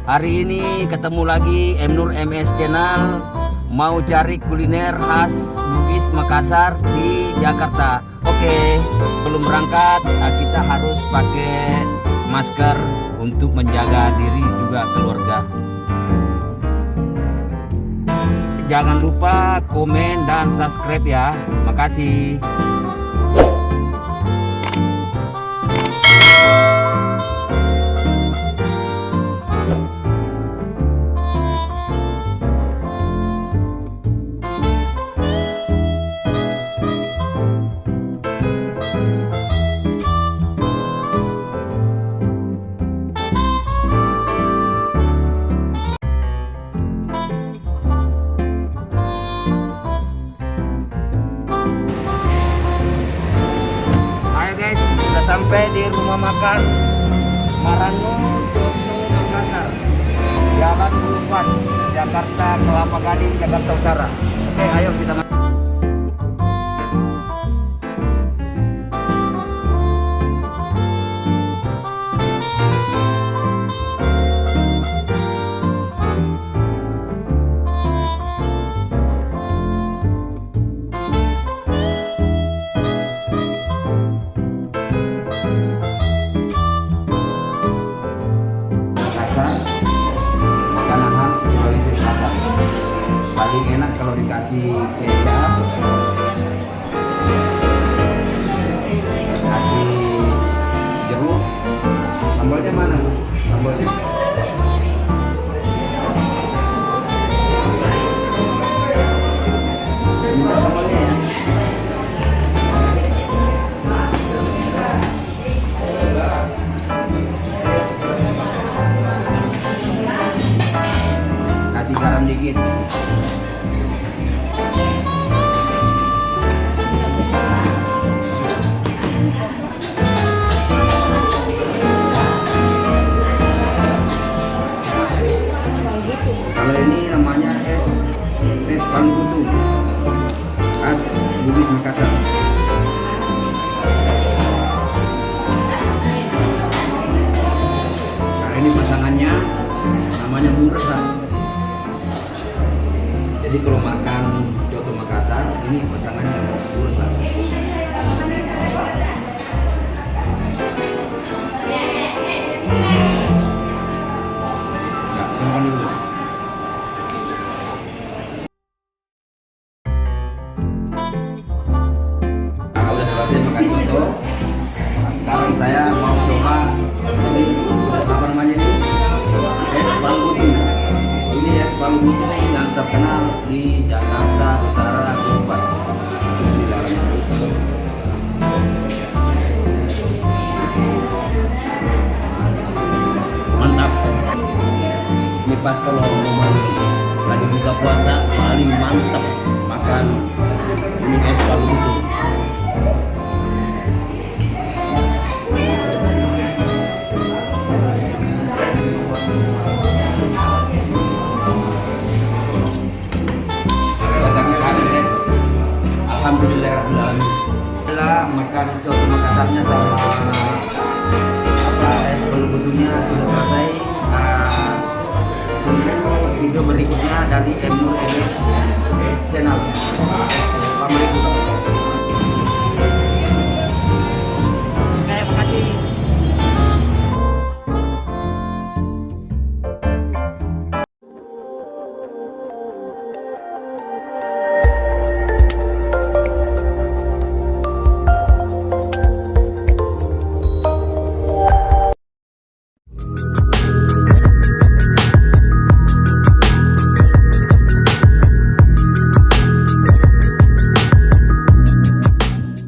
Hari ini ketemu lagi Nur MS Channel, mau cari kuliner khas Bugis Makassar di Jakarta. Oke, belum berangkat kita harus pakai masker untuk menjaga diri juga keluarga. Jangan lupa komen dan subscribe ya. Makasih. Sampai di rumah makan Marango Makassar, Jalan Bulupan, Jakarta, Kelapa Gading, Jakarta Utara. Oke, ayo kita makan. Makanan khas Sulawesi Selatan. Paling enak kalau dikasih kecap, kasih jeruk. Sambalnya mana, Bu? Sambalnya minta sambalnya ya. Kasih garam dikit. Kalau ini namanya es panggutu khas Bugis Makassar. Nah, ini pasangannya namanya Bursa. Jadi kalau makan coto Makassar, ini pasangannya Bursa. Ya, makan dulu. Nah, udah selesai makan coto. Nah, sekarang saya mau coba ini apa namanya ini? Es panggutu. Ini es panggutu yang terkenal di Jakarta Utara, Bulupan. Mantap. Ini pas kalau lagi buka puasa paling mantap makan ini es panggutu. Alhamdulillahirrahmanirrahim. Setelah makan coto Makassarnya sama es panggutunya sudah selesai. Tunggu video berikutnya dari Nur MS Channel. Assalamualaikum.